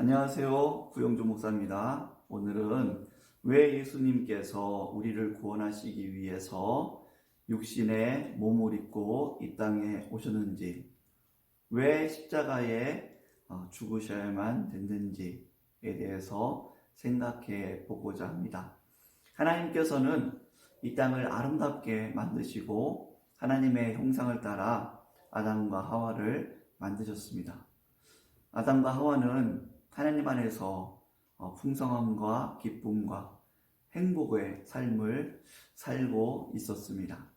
안녕하세요. 구영주 목사입니다. 오늘은 왜 예수님께서 우리를 구원하시기 위해서 육신의 몸을 입고 이 땅에 오셨는지, 왜 십자가에 죽으셔야만 됐는지에 대해서 생각해 보고자 합니다. 하나님께서는 이 땅을 아름답게 만드시고 하나님의 형상을 따라 아담과 하와를 만드셨습니다. 아담과 하와는 하나님 안에서 풍성함과 기쁨과 행복의 삶을 살고 있었습니다.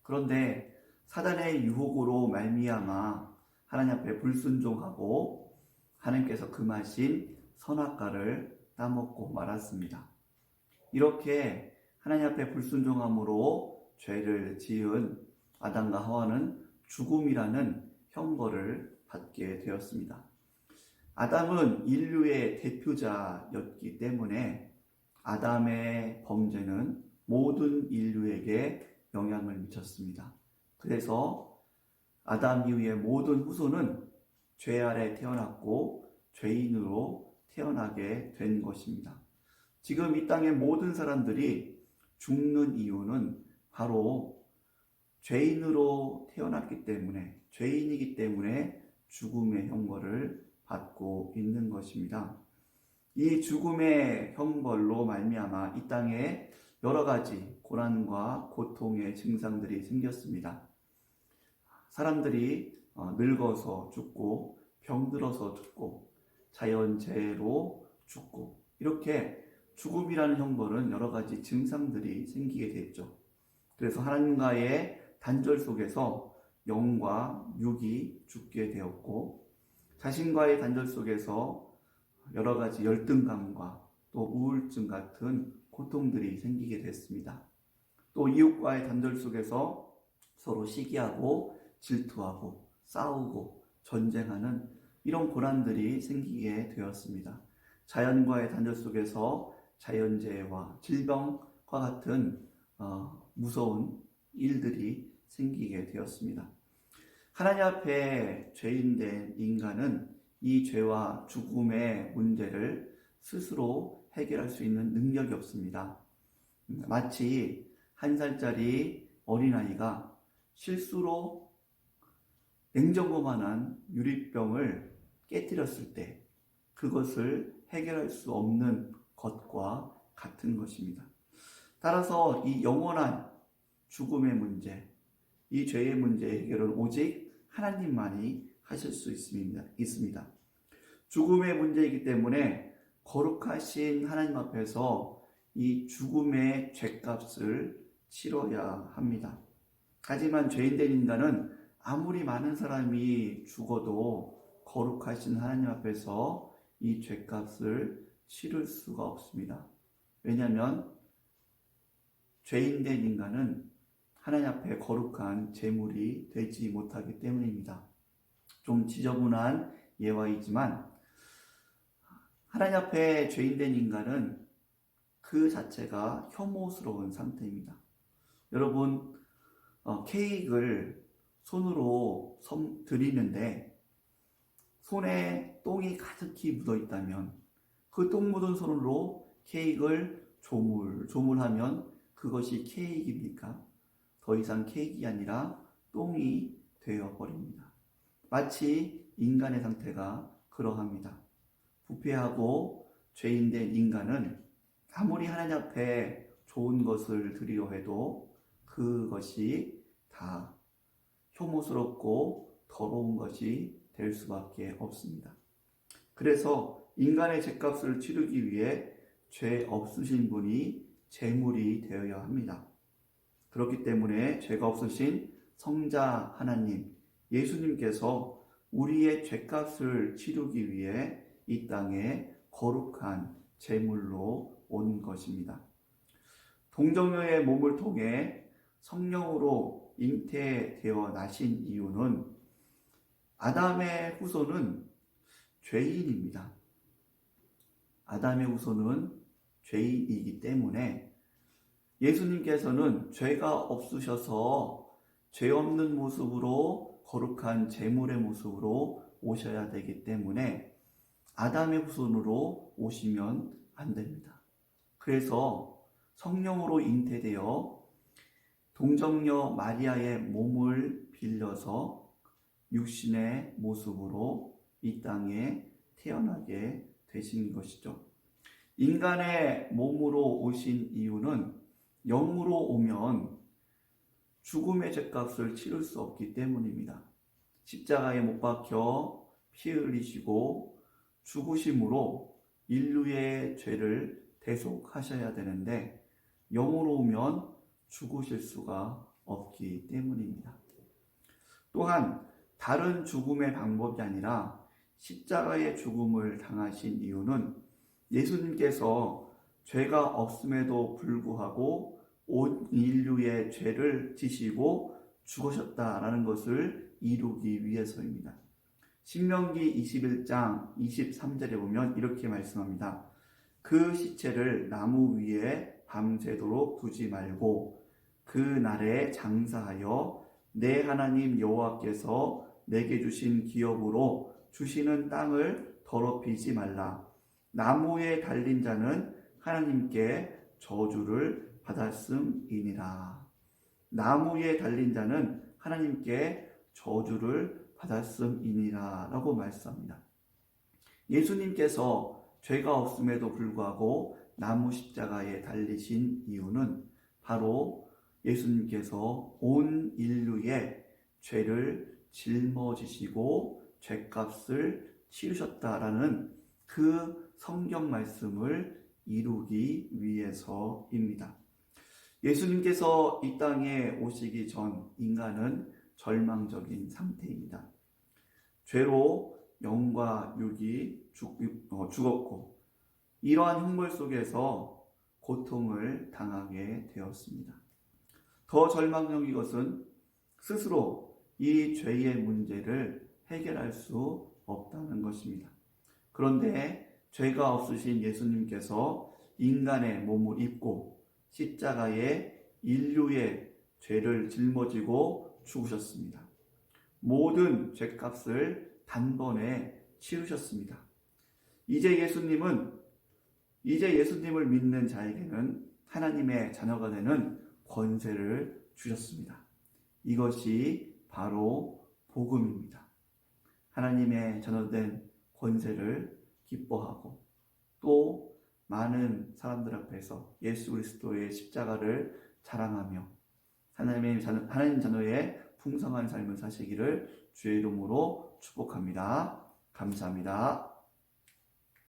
그런데 사단의 유혹으로 말미암아 하나님 앞에 불순종하고 하나님께서 금하신 선악과를 따먹고 말았습니다. 이렇게 하나님 앞에 불순종함으로 죄를 지은 아담과 하와는 죽음이라는 형벌을 받게 되었습니다. 아담은 인류의 대표자였기 때문에 아담의 범죄는 모든 인류에게 영향을 미쳤습니다. 그래서 아담 이후의 모든 후손은 죄 아래 태어났고 죄인으로 태어나게 된 것입니다. 지금 이 땅의 모든 사람들이 죽는 이유는 바로 죄인으로 태어났기 때문에, 죄인이기 때문에 죽음의 형벌을 받고 있는 것입니다. 이 죽음의 형벌로 말미암아 이 땅에 여러 가지 고난과 고통의 증상들이 생겼습니다. 사람들이 늙어서 죽고 병들어서 죽고 자연재해로 죽고, 이렇게 죽음이라는 형벌은 여러 가지 증상들이 생기게 됐죠. 그래서 하나님과의 단절 속에서 영과 육이 죽게 되었고, 자신과의 단절 속에서 여러 가지 열등감과 또 우울증 같은 고통들이 생기게 됐습니다. 또 이웃과의 단절 속에서 서로 시기하고 질투하고 싸우고 전쟁하는 이런 고난들이 생기게 되었습니다. 자연과의 단절 속에서 자연재해와 질병과 같은 무서운 일들이 생기게 되었습니다. 하나님 앞에 죄인된 인간은 이 죄와 죽음의 문제를 스스로 해결할 수 있는 능력이 없습니다. 마치 1살짜리 어린아이가 실수로 냉장고만한 유리병을 깨뜨렸을 때 그것을 해결할 수 없는 것과 같은 것입니다. 따라서 이 영원한 죽음의 문제, 이 죄의 문제의 해결은 오직 하나님만이 하실 수 있습니다. 죽음의 문제이기 때문에 거룩하신 하나님 앞에서 이 죽음의 죄값을 치러야 합니다. 하지만 죄인된 인간은 아무리 많은 사람이 죽어도 거룩하신 하나님 앞에서 이 죄값을 치를 수가 없습니다. 왜냐하면 죄인된 인간은 하나님 앞에 거룩한 제물이 되지 못하기 때문입니다. 좀 지저분한 예화이지만 하나님 앞에 죄인된 인간은 그 자체가 혐오스러운 상태입니다. 여러분, 케이크를 손으로 드리는데 손에 똥이 가득히 묻어 있다면 그 똥 묻은 손으로 케이크를 조물조물하면 그것이 케이크입니까? 더 이상 케이크가 아니라 똥이 되어버립니다. 마치 인간의 상태가 그러합니다. 부패하고 죄인된 인간은 아무리 하나님 앞에 좋은 것을 드리려 해도 그것이 다 혐오스럽고 더러운 것이 될 수밖에 없습니다. 그래서 인간의 죄값을 치르기 위해 죄 없으신 분이 제물이 되어야 합니다. 그렇기 때문에 죄가 없으신 성자 하나님, 예수님께서 우리의 죄값을 치르기 위해 이 땅에 거룩한 제물로 온 것입니다. 동정녀의 몸을 통해 성령으로 잉태되어 나신 이유는 아담의 후손은 죄인입니다. 아담의 후손은 죄인이기 때문에 예수님께서는 죄가 없으셔서 죄 없는 모습으로 거룩한 제물의 모습으로 오셔야 되기 때문에 아담의 후손으로 오시면 안 됩니다. 그래서 성령으로 잉태되어 동정녀 마리아의 몸을 빌려서 육신의 모습으로 이 땅에 태어나게 되신 것이죠. 인간의 몸으로 오신 이유는 영으로 오면 죽음의 죗값을 치를 수 없기 때문입니다. 십자가에 못 박혀 피 흘리시고 죽으심으로 인류의 죄를 대속하셔야 되는데 영으로 오면 죽으실 수가 없기 때문입니다. 또한 다른 죽음의 방법이 아니라 십자가의 죽음을 당하신 이유는 예수님께서 죄가 없음에도 불구하고 온 인류의 죄를 지시고 죽으셨다라는 것을 이루기 위해서입니다. 신명기 21장 23절에 보면 이렇게 말씀합니다. 그 시체를 나무 위에 밤새도록 두지 말고 그 날에 장사하여 내 하나님 여호와께서 내게 주신 기업으로 주시는 땅을 더럽히지 말라. 나무에 달린 자는 하나님께 저주를 받았음이니라. 나무에 달린 자는 하나님께 저주를 받았음이니라 라고 말씀합니다. 예수님께서 죄가 없음에도 불구하고 나무 십자가에 달리신 이유는 바로 예수님께서 온 인류의 죄를 짊어지시고 죄값을 치르셨다라는 그 성경 말씀을 이루기 위해서입니다. 예수님께서 이 땅에 오시기 전 인간은 절망적인 상태입니다. 죄로 영과 육이 죽었고 이러한 흉물 속에서 고통을 당하게 되었습니다. 더 절망적인 것은 스스로 이 죄의 문제를 해결할 수 없다는 것입니다. 그런데 죄가 없으신 예수님께서 인간의 몸을 입고 십자가에 인류의 죄를 жил머지고 죽으셨습니다. 모든 죄값을 단번에 치르셨습니다. 이제 예수님을 믿는 자에게는 하나님의 자녀가 되는 권세를 주셨습니다. 이것이 바로 복음입니다. 하나님의 자녀된 권세를 기뻐하고 또 많은 사람들 앞에서 예수 그리스도의 십자가를 자랑하며 하나님 자녀의 풍성한 삶을 사시기를 주의 이름으로 축복합니다. 감사합니다.